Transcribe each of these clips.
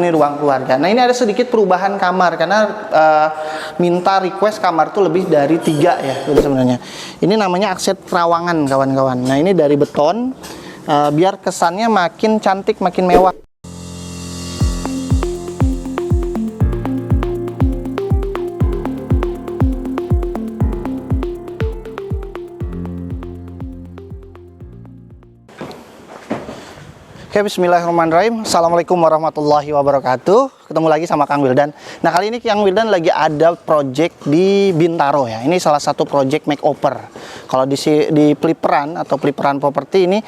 ini ruang keluarga. Nah, ini ada sedikit perubahan kamar karena minta request kamar tuh lebih dari 3 ya sebenarnya. Ini namanya akses terawangan kawan-kawan. Nah, ini dari beton biar kesannya makin cantik, makin mewah. Oke, bismillahirrahmanirrahim. Assalamualaikum warahmatullahi wabarakatuh. Ketemu lagi sama Kang Wildan. Nah, kali ini Kang Wildan lagi ada project di Bintaro ya. Ini salah satu project makeover. Kalau di Peliperan atau Peliperan Property ini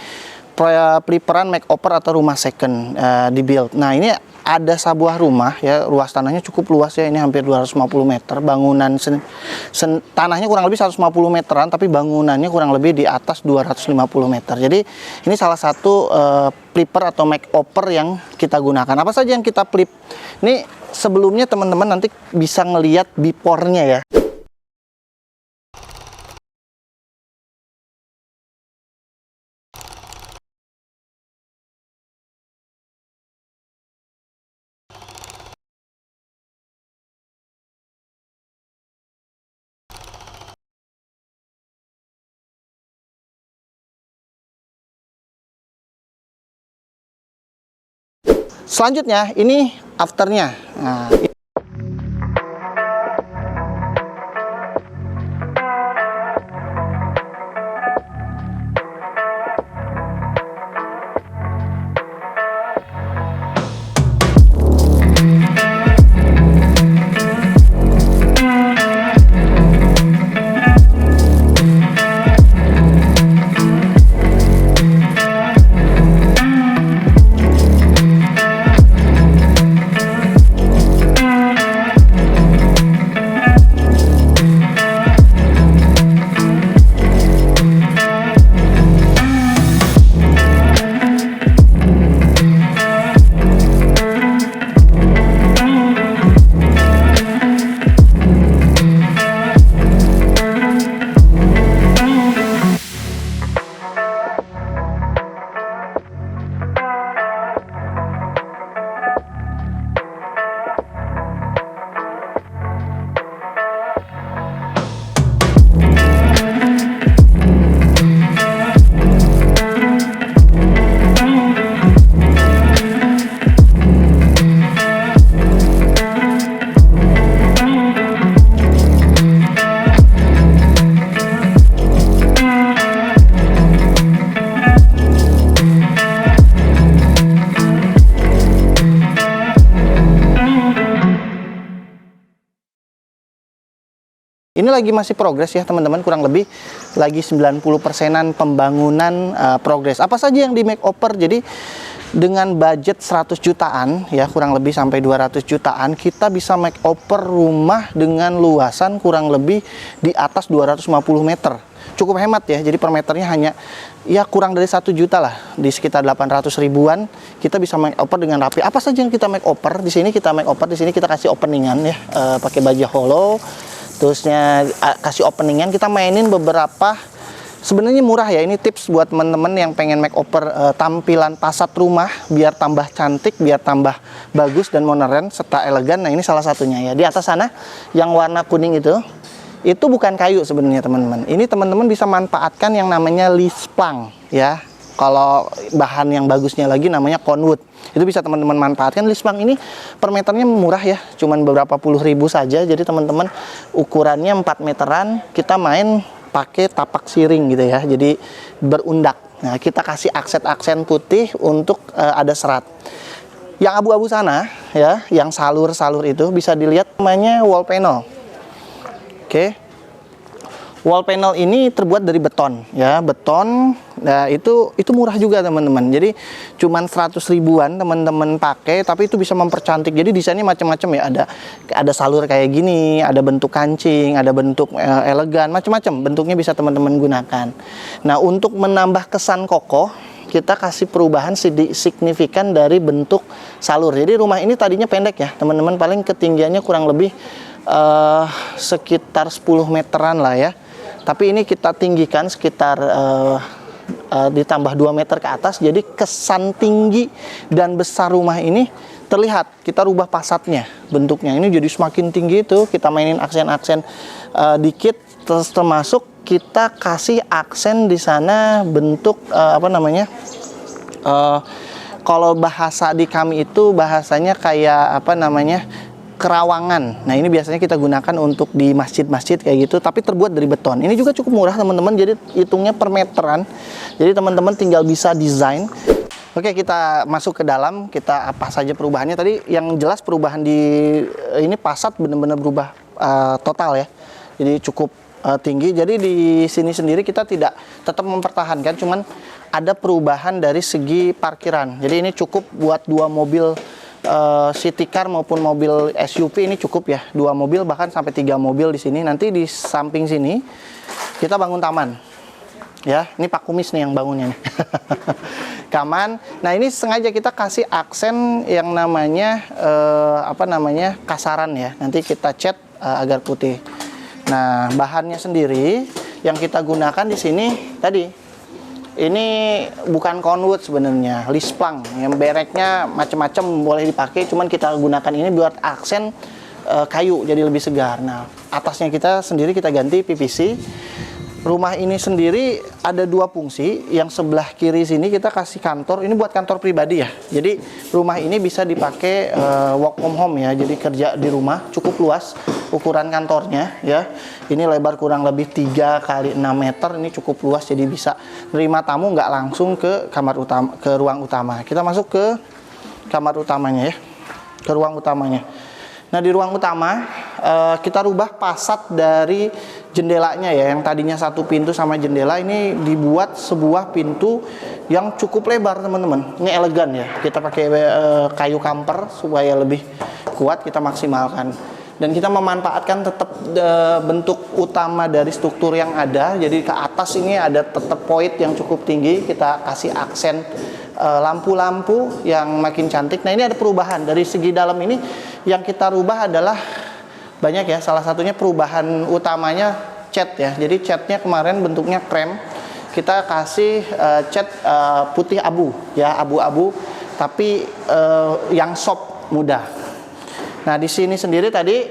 Peliperan makeover atau rumah second di build. Nah, ini ada sebuah rumah ya, luas tanahnya cukup luas ya, ini hampir 250 meter. Bangunan tanahnya kurang lebih 150 meteran, tapi bangunannya kurang lebih di atas 250 meter. Jadi ini salah satu flipper atau makeover yang kita gunakan. Apa saja yang kita flip? Ini sebelumnya teman-teman nanti bisa ngelihat before-nya ya. Selanjutnya ini afternya. Nah, ini lagi masih progres ya teman-teman, kurang lebih lagi 90%-an pembangunan progres. Apa saja yang di makeover? Jadi dengan budget 100 jutaan ya, kurang lebih sampai 200 jutaan, kita bisa makeover rumah dengan luasan kurang lebih di atas 250 meter. Cukup hemat ya, jadi per meternya hanya ya kurang dari 1 juta lah, di sekitar 800 ribuan kita bisa makeover dengan rapi. Apa saja yang kita makeover? Di sini kita makeover, di sini kita kasih openingan ya, pakai baja hollow. Terusnya kasih openingan, kita mainin beberapa, sebenarnya murah ya, ini tips buat temen-temen yang pengen makeover tampilan fasad rumah biar tambah cantik, biar tambah bagus dan modern serta elegan. Nah, ini salah satunya ya. Di atas sana yang warna kuning itu bukan kayu sebenarnya teman-teman. Ini teman-teman bisa manfaatkan yang namanya lisplang ya. Kalau bahan yang bagusnya lagi namanya conwood. Itu bisa teman-teman manfaatkan. Lisplang ini per meternya murah ya, cuman beberapa puluh ribu saja. Jadi teman-teman ukurannya 4 meteran, kita main pakai tapak siring gitu ya. Jadi berundak. Nah, kita kasih aksen putih untuk ada serat. Yang abu-abu sana ya, yang salur-salur itu bisa dilihat namanya wall panel. Oke. Wall panel ini terbuat dari beton ya, beton. Nah, itu murah juga teman-teman. Jadi cuman 100 ribuan teman-teman pakai, tapi itu bisa mempercantik. Jadi desainnya macam-macam ya, ada salur kayak gini, ada bentuk kancing, ada bentuk elegan, macam-macam bentuknya bisa teman-teman gunakan. Nah, untuk menambah kesan kokoh, kita kasih perubahan signifikan dari bentuk salur. Jadi rumah ini tadinya pendek ya teman-teman, paling ketinggiannya kurang lebih sekitar 10 meteran lah ya. Tapi ini kita tinggikan sekitar ditambah 2 meter ke atas. Jadi kesan tinggi dan besar rumah ini terlihat kita rubah fasadnya, bentuknya ini jadi semakin tinggi itu, kita mainin aksen-aksen dikit, termasuk kita kasih aksen di sana bentuk apa namanya, kalau bahasa di kami itu bahasanya kayak apa namanya, kerawangan. Nah ini biasanya kita gunakan untuk di masjid-masjid kayak gitu, tapi terbuat dari beton. Ini juga cukup murah teman-teman, jadi hitungnya per meteran. Jadi teman-teman tinggal bisa desain. Oke, kita masuk ke dalam, kita apa saja perubahannya. Tadi yang jelas perubahan di ini fasad benar-benar berubah total ya. Jadi cukup tinggi. Jadi di sini sendiri kita tidak tetap mempertahankan, cuman ada perubahan dari segi parkiran. Jadi ini cukup buat 2 mobil city car maupun mobil SUV, ini cukup ya, 2 mobil bahkan sampai 3 mobil di sini. Nanti di samping sini kita bangun taman ya, ini Pak Kumis nih yang bangunnya nih. Taman. Nah ini sengaja kita kasih aksen yang namanya apa namanya, kasaran ya, nanti kita cat agar putih. Nah bahannya sendiri yang kita gunakan di sini tadi, ini bukan conwood sebenarnya, lisplang yang bereknya macam-macam boleh dipakai, cuman kita gunakan ini buat aksen kayu jadi lebih segar. Nah atasnya kita sendiri kita ganti PVC. Rumah ini sendiri ada 2 fungsi, yang sebelah kiri sini kita kasih kantor, ini buat kantor pribadi ya. Jadi rumah ini bisa dipakai work from home ya, jadi kerja di rumah, cukup luas ukuran kantornya ya. Ini lebar kurang lebih 3 kali 6 meter, ini cukup luas, jadi bisa nerima tamu nggak langsung ke kamar utama, ke ruang utama. Kita masuk ke kamar utamanya ya, ke ruang utamanya. Nah di ruang utama kita rubah fasad dari jendelanya ya, yang tadinya 1 pintu sama jendela ini dibuat sebuah pintu yang cukup lebar teman-teman. Ini elegan ya, kita pakai kayu kamper supaya lebih kuat, kita maksimalkan. Dan kita memanfaatkan tetap bentuk utama dari struktur yang ada. Jadi ke atas ini ada tetap poin yang cukup tinggi, kita kasih aksen lampu-lampu yang makin cantik. Nah ini ada perubahan dari segi dalam ini, yang kita rubah adalah banyak ya, salah satunya perubahan utamanya cat ya. Jadi catnya kemarin bentuknya krem, kita kasih cat putih abu ya, abu-abu tapi yang soft mudah. Nah di sini sendiri tadi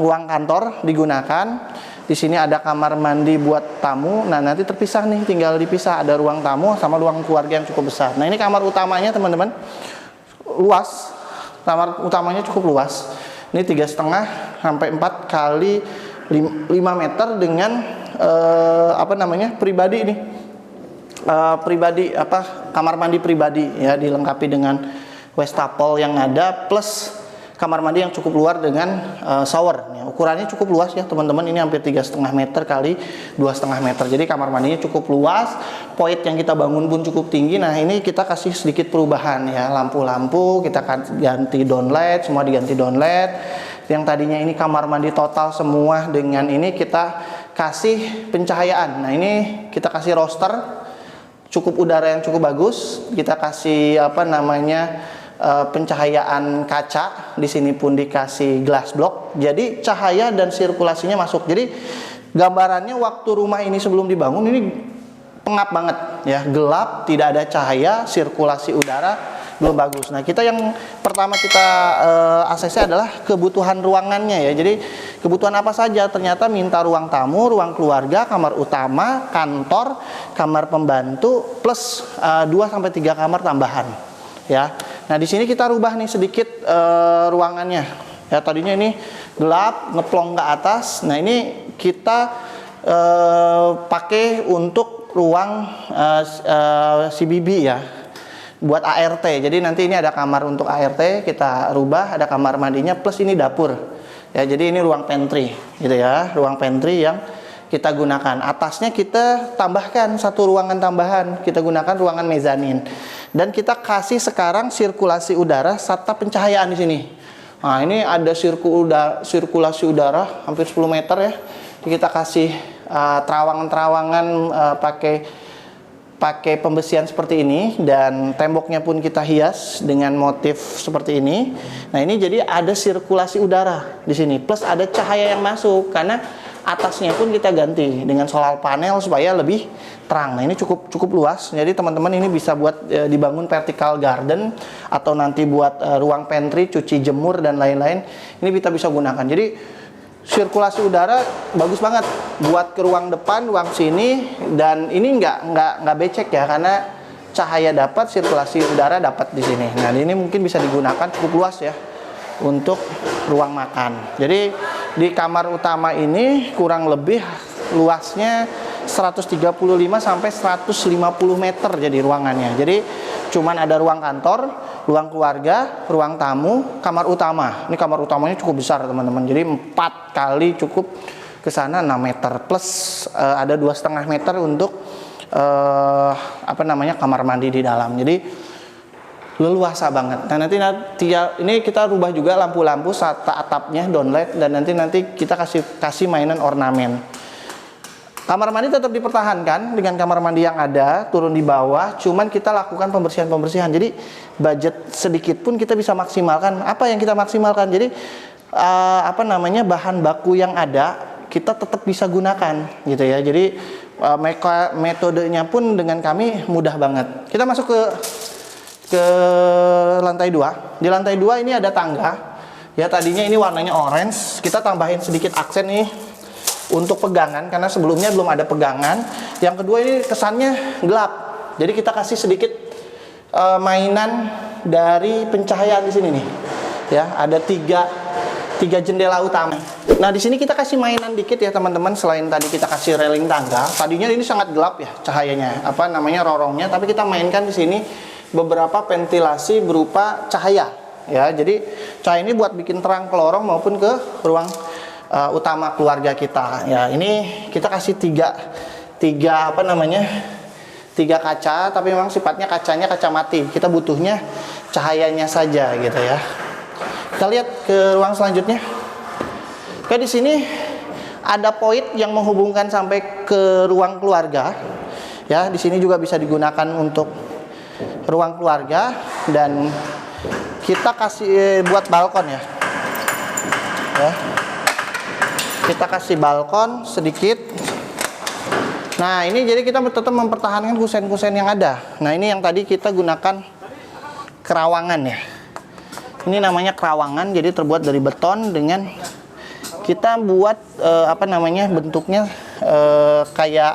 ruang kantor digunakan. Di sini ada kamar mandi buat tamu. Nah nanti terpisah nih, tinggal dipisah, ada ruang tamu sama ruang keluarga yang cukup besar. Nah ini kamar utamanya teman-teman, luas. Kamar utamanya cukup luas. Ini 3,5 sampai 4 kali 5 meter dengan apa namanya, pribadi ini. Pribadi apa, kamar mandi pribadi ya, dilengkapi dengan wastafel yang ada plus kamar mandi yang cukup luar dengan shower ya, ukurannya cukup luas ya teman-teman, ini hampir 3,5 meter kali 2,5 meter, jadi kamar mandinya cukup luas, poin yang kita bangun pun cukup tinggi. Nah ini kita kasih sedikit perubahan ya, lampu-lampu kita ganti downlight, semua diganti downlight. Yang tadinya ini kamar mandi total semua, dengan ini kita kasih pencahayaan. Nah ini kita kasih roster, cukup udara yang cukup bagus, kita kasih apa namanya, pencahayaan kaca. Di sini pun dikasih glass block, jadi cahaya dan sirkulasinya masuk. Jadi gambarannya waktu rumah ini sebelum dibangun ini pengap banget ya, gelap, tidak ada cahaya, sirkulasi udara belum bagus. Nah kita yang pertama kita ACC adalah kebutuhan ruangannya ya. Jadi kebutuhan apa saja, ternyata minta ruang tamu, ruang keluarga, kamar utama, kantor, kamar pembantu plus 2-3 kamar tambahan ya. Nah di sini kita rubah nih sedikit ruangannya ya, tadinya ini gelap ngeplong ke atas. Nah ini kita pakai untuk ruang CBB ya, buat ART. Jadi nanti ini ada kamar untuk ART kita rubah, ada kamar mandinya plus ini dapur ya. Jadi ini ruang pantry gitu ya, ruang pantry yang kita gunakan. Atasnya kita tambahkan 1 ruangan tambahan, kita gunakan ruangan mezanin. Dan kita kasih sekarang sirkulasi udara serta pencahayaan di sini. Nah ini ada sirkulasi udara hampir 10 meter ya. Kita kasih terawangan-terawangan pakai pembesian seperti ini, dan temboknya pun kita hias dengan motif seperti ini. Nah ini jadi ada sirkulasi udara di sini, plus ada cahaya yang masuk karena atasnya pun kita ganti dengan solar panel supaya lebih terang. Nah, ini cukup luas. Jadi teman-teman ini bisa buat dibangun vertical garden atau nanti buat ruang pantry, cuci jemur dan lain-lain. Ini kita bisa gunakan. Jadi sirkulasi udara bagus banget buat ke ruang depan, ruang sini, dan ini nggak becek ya, karena cahaya dapat, sirkulasi udara dapat di sini. Nah, ini mungkin bisa digunakan cukup luas ya untuk ruang makan. Jadi di kamar utama ini kurang lebih luasnya 135 sampai 150 meter jadi ruangannya. Jadi cuman ada ruang kantor, ruang keluarga, ruang tamu, kamar utama. Ini kamar utamanya cukup besar teman-teman. Jadi 4 kali cukup ke sana 6 meter plus ada 2,5 meter untuk kamar mandi di dalam. Jadi leluasa banget. Nah, nanti ini kita rubah juga lampu-lampu atapnya downlight, dan nanti kita kasih mainan ornamen. Kamar mandi tetap dipertahankan dengan kamar mandi yang ada, turun di bawah, cuman kita lakukan pembersihan. Jadi budget sedikit pun kita bisa maksimalkan. Apa yang kita maksimalkan? Jadi bahan baku yang ada kita tetap bisa gunakan gitu ya. Jadi metodenya pun dengan kami mudah banget. Kita masuk ke lantai 2. Di lantai 2 ini ada tangga. Ya, tadinya ini warnanya orange, kita tambahin sedikit aksen nih untuk pegangan karena sebelumnya belum ada pegangan. Yang kedua, ini kesannya gelap. Jadi kita kasih sedikit mainan dari pencahayaan di sini nih. Ya, ada tiga jendela utama. Nah, di sini kita kasih mainan dikit ya teman-teman. Selain tadi kita kasih railing tangga, tadinya ini sangat gelap ya cahayanya, rorongnya, tapi kita mainkan di sini beberapa ventilasi berupa cahaya ya. Jadi cahaya ini buat bikin terang ke lorong maupun ke ruang utama keluarga kita ya. Ini kita kasih tiga kaca, tapi memang sifatnya kacanya kaca mati. Kita butuhnya cahayanya saja gitu ya. Kita lihat ke ruang selanjutnya. Oke, di sini ada poin yang menghubungkan sampai ke ruang keluarga ya. Di sini juga bisa digunakan untuk ruang keluarga, dan kita kasih buat balkon ya. Kita kasih balkon sedikit. Nah, ini jadi kita tetap mempertahankan kusen-kusen yang ada. Nah, ini yang tadi kita gunakan kerawangan ya. Ini namanya kerawangan, jadi terbuat dari beton dengan kita buat bentuknya kayak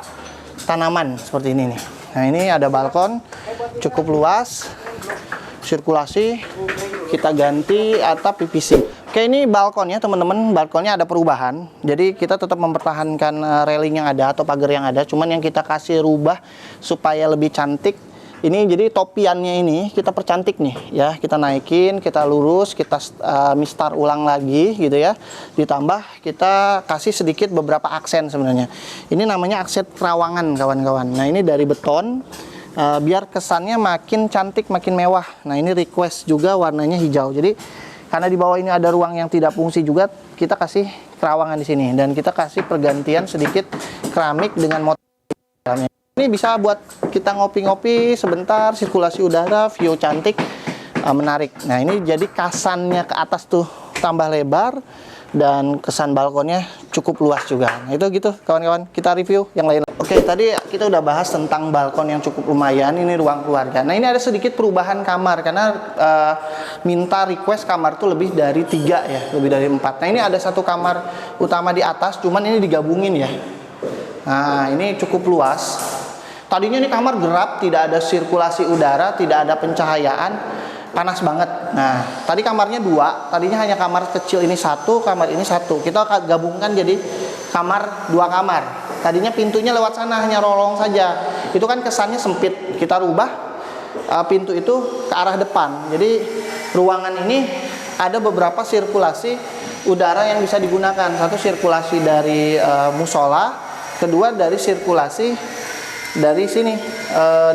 tanaman seperti ini nih. Nah, ini ada balkon cukup luas, sirkulasi, kita ganti atap PVC. Oke, ini balkonnya teman-teman, balkonnya ada perubahan. Jadi kita tetap mempertahankan railing yang ada atau pagar yang ada, cuman yang kita kasih rubah supaya lebih cantik. Ini jadi topiannya ini kita percantik nih ya, kita naikin, kita lurus, kita mistar ulang lagi gitu ya. Ditambah kita kasih sedikit beberapa aksen sebenarnya. Ini namanya aksen kerawangan kawan-kawan. Nah, ini dari beton biar kesannya makin cantik, makin mewah. Nah, ini request juga warnanya hijau. Jadi karena di bawah ini ada ruang yang tidak fungsi juga, kita kasih kerawangan di sini, dan kita kasih pergantian sedikit keramik dengan motif. Ini bisa buat kita ngopi-ngopi sebentar, sirkulasi udara, view cantik, menarik. Nah, ini jadi kasannya ke atas tuh tambah lebar, dan kesan balkonnya cukup luas juga. Nah, itu gitu kawan-kawan, kita review yang lain. Oke, tadi kita udah bahas tentang balkon yang cukup lumayan. Ini ruang keluarga. Nah, ini ada sedikit perubahan kamar karena minta request kamar tuh lebih dari 3 ya, lebih dari 4. Nah, ini ada satu kamar utama di atas, cuman ini digabungin ya. Nah, ini cukup luas. Tadinya ini kamar gelap, tidak ada sirkulasi udara, tidak ada pencahayaan, panas banget. Nah, tadi kamarnya 2, tadinya hanya kamar kecil ini 1, kamar ini 1. Kita gabungkan jadi kamar 2 kamar. Tadinya pintunya lewat sana, hanya rolong saja. Itu kan kesannya sempit. Kita rubah pintu itu ke arah depan. Jadi ruangan ini ada beberapa sirkulasi udara yang bisa digunakan. Satu sirkulasi dari musola, kedua dari sirkulasi dari sini,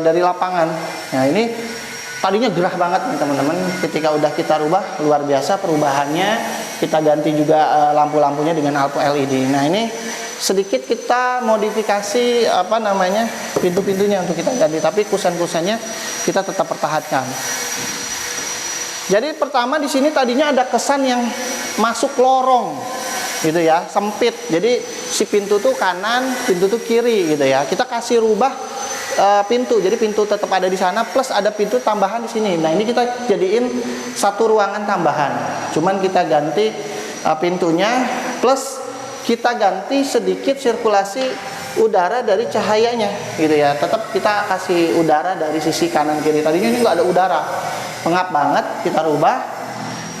dari lapangan. Nah, ini tadinya gerah banget nih teman-teman. Ketika udah kita rubah, luar biasa perubahannya. Kita ganti juga lampu-lampunya dengan lampu LED. Nah, ini sedikit kita modifikasi pintu-pintunya untuk kita ganti, tapi kusen-kusennya kita tetap pertahankan. Jadi pertama di sini tadinya ada kesan yang masuk lorong. gitu ya, sempit. Jadi si pintu tuh kanan, pintu tuh kiri gitu ya. Kita kasih rubah pintu, jadi pintu tetap ada di sana plus ada pintu tambahan di sini. Nah ini kita jadiin satu ruangan tambahan, cuman kita ganti pintunya plus kita ganti sedikit sirkulasi udara dari cahayanya gitu ya. Tetap kita kasih udara dari sisi kanan kiri. Tadinya ini nggak ada udara, pengap banget. Kita rubah,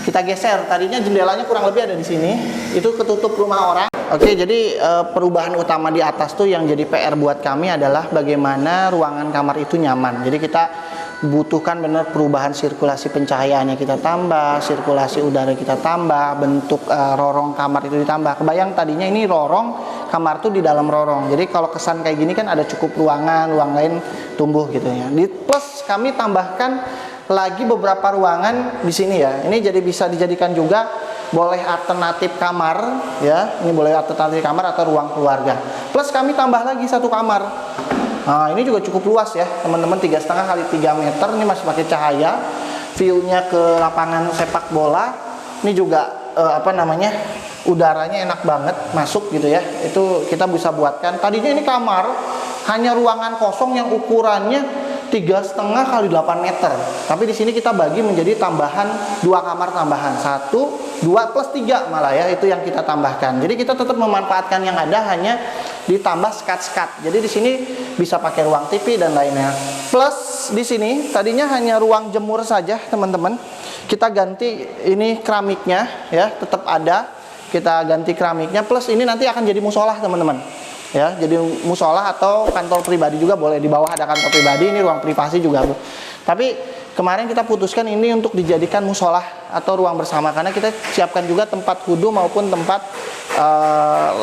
kita geser. Tadinya jendelanya kurang lebih ada di sini, itu ketutup rumah orang. Oke, jadi perubahan utama di atas tuh yang jadi PR buat kami adalah bagaimana ruangan kamar itu nyaman. Jadi kita butuhkan benar perubahan sirkulasi pencahayaannya kita tambah, sirkulasi udara kita tambah, bentuk rorong kamar itu ditambah. Kebayang tadinya ini lorong, kamar tuh di dalam lorong. Jadi kalau kesan kayak gini kan ada cukup ruangan, ruang lain tumbuh gitu ya. Plus kami tambahkan lagi beberapa ruangan di sini ya. Ini jadi bisa dijadikan juga boleh alternatif kamar ya. Ini boleh alternatif kamar atau ruang keluarga. Plus kami tambah lagi satu kamar. Nah, ini juga cukup luas ya, teman-teman, 3,5 kali 3 meter. Ini masih pakai cahaya. View-nya ke lapangan sepak bola. Ini juga udaranya enak banget masuk gitu ya. Itu kita bisa buatkan. Tadinya ini kamar hanya ruangan kosong yang ukurannya 3,5 kali 8 meter. Tapi di sini kita bagi menjadi tambahan 2 kamar tambahan, 1, 2 plus 3 malah ya, itu yang kita tambahkan. Jadi kita tetap memanfaatkan yang ada, hanya ditambah skat-skat. Jadi di sini bisa pakai ruang TV dan lainnya. Plus di sini tadinya hanya ruang jemur saja, teman-teman. Kita ganti ini keramiknya ya, tetap ada. Kita ganti keramiknya, plus ini nanti akan jadi musola, teman-teman. Ya, jadi musola atau kantor pribadi juga boleh. Di bawah ada kantor pribadi, ini ruang privasi juga, Bu. Tapi kemarin kita putuskan ini untuk dijadikan musola atau ruang bersama, karena kita siapkan juga tempat wudhu maupun tempat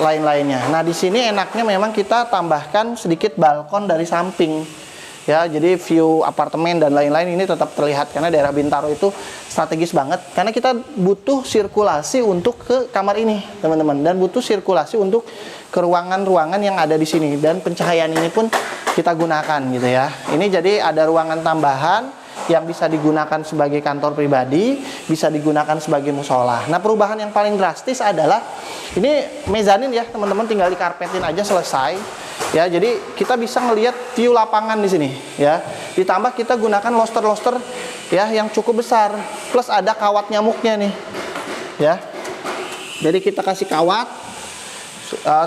lain-lainnya. Nah, di sini enaknya memang kita tambahkan sedikit balkon dari samping. Ya, jadi view apartemen dan lain-lain ini tetap terlihat, karena daerah Bintaro itu strategis banget, karena kita butuh sirkulasi untuk ke kamar ini, teman-teman, dan butuh sirkulasi untuk ke ruangan-ruangan yang ada di sini, dan pencahayaan ini pun kita gunakan gitu ya. Ini jadi ada ruangan tambahan yang bisa digunakan sebagai kantor pribadi, bisa digunakan sebagai musola. Nah, perubahan yang paling drastis adalah ini mezanin ya, teman-teman, tinggal dikarpetin aja selesai. Ya, jadi kita bisa ngelihat view lapangan di sini ya. Ditambah kita gunakan loster-loster ya yang cukup besar, plus ada kawat nyamuknya nih. Ya. Jadi kita kasih kawat,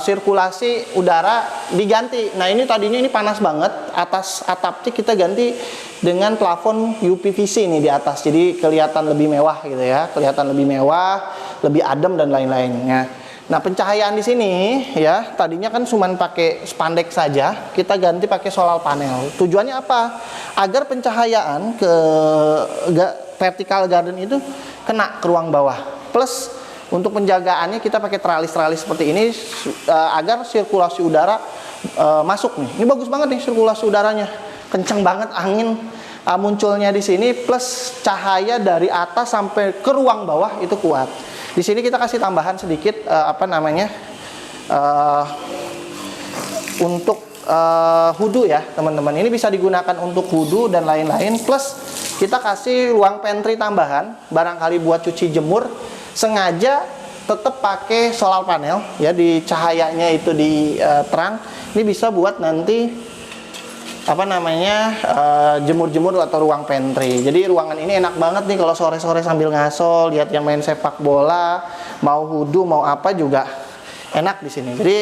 sirkulasi udara diganti. Nah, ini tadinya ini panas banget, atas atapnya kita ganti dengan plafon UPVC nih di atas. Jadi kelihatan lebih mewah gitu ya, kelihatan lebih mewah, lebih adem dan lain-lainnya. Nah, pencahayaan di sini ya, tadinya kan cuma pakai spandek saja, kita ganti pakai solar panel. Tujuannya apa? Agar pencahayaan ke vertical garden itu kena ke ruang bawah. Plus untuk penjagaannya kita pakai tralis-tralis seperti ini agar sirkulasi udara masuk nih. Ini bagus banget nih sirkulasi udaranya. Kenceng banget angin munculnya di sini, plus cahaya dari atas sampai ke ruang bawah itu kuat. Di sini kita kasih tambahan sedikit untuk wudhu ya, teman-teman. Ini bisa digunakan untuk wudhu dan lain-lain. Plus kita kasih ruang pantry tambahan, barangkali buat cuci jemur. Sengaja tetap pakai solar panel ya, di cahayanya itu di terang. Ini bisa buat nanti jemur-jemur atau ruang pantry. Jadi ruangan ini enak banget nih kalau sore-sore sambil ngaso, lihat yang main sepak bola, mau wudhu, mau apa juga enak di sini. Jadi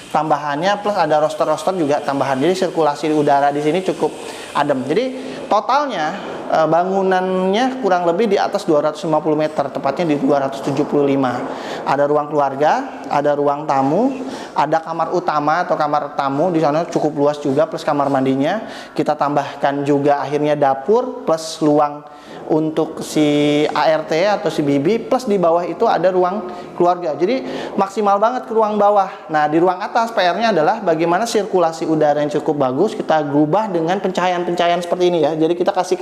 tambahannya plus ada roster-roster juga tambahan. Jadi sirkulasi udara di sini cukup adem. Jadi totalnya bangunannya kurang lebih di atas 250 meter, tepatnya di 275. Ada ruang keluarga, ada ruang tamu, ada kamar utama atau kamar tamu di sana cukup luas juga, plus kamar mandinya. Kita tambahkan juga akhirnya dapur plus ruang untuk si ART atau si bibi, plus di bawah itu ada ruang keluarga. Jadi maksimal banget ke ruang bawah. Nah, di ruang atas PR-nya adalah bagaimana sirkulasi udara yang cukup bagus kita rubah dengan pencahayaan-pencahayaan seperti ini ya. Jadi kita kasih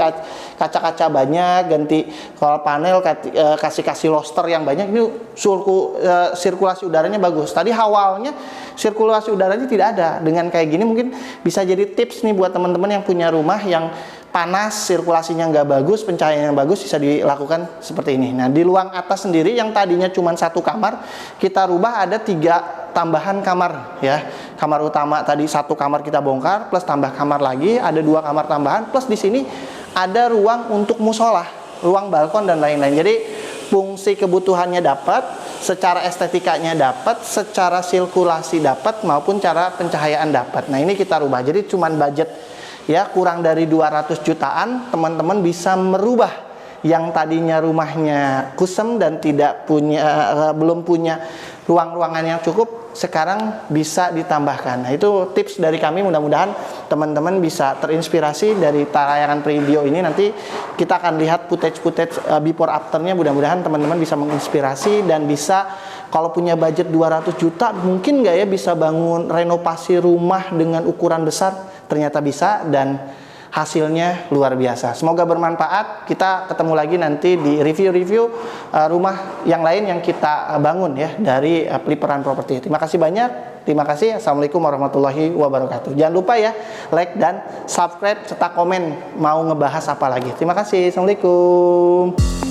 kaca-kaca banyak, ganti solar panel, kasih loster yang banyak. Ini sirkulasi udaranya bagus. Tadi awalnya sirkulasi udaranya tidak ada. Dengan kayak gini mungkin bisa jadi tips nih buat teman-teman yang punya rumah yang panas, sirkulasinya nggak bagus, pencahayaan yang bagus, bisa dilakukan seperti ini. Nah, di ruang atas sendiri yang tadinya cuma 1 kamar, kita rubah ada 3 tambahan kamar ya. Kamar utama tadi 1 kamar kita bongkar, plus tambah kamar lagi, ada 2 kamar tambahan, plus di sini ada ruang untuk musola, ruang balkon dan lain-lain. Jadi fungsi kebutuhannya dapat, secara estetikanya dapat, secara sirkulasi dapat, maupun cara pencahayaan dapat. Nah, ini kita rubah. Jadi cuman budget ya kurang dari 200 jutaan, teman-teman bisa merubah yang tadinya rumahnya kusem dan tidak punya belum punya ruang-ruangan yang cukup, sekarang bisa ditambahkan. Nah, itu tips dari kami, mudah-mudahan teman-teman bisa terinspirasi dari tayangan video ini. Nanti kita akan lihat footage before afternya, mudah-mudahan teman-teman bisa menginspirasi dan bisa, kalau punya budget 200 juta mungkin nggak ya bisa bangun renovasi rumah dengan ukuran besar. Ternyata bisa, dan hasilnya luar biasa. Semoga bermanfaat. Kita ketemu lagi nanti di review-review rumah yang lain yang kita bangun ya dari Peliparan Properti. Terima kasih banyak. Terima kasih. Assalamualaikum warahmatullahi wabarakatuh. Jangan lupa ya like dan subscribe serta komen mau ngebahas apa lagi. Terima kasih. Assalamualaikum.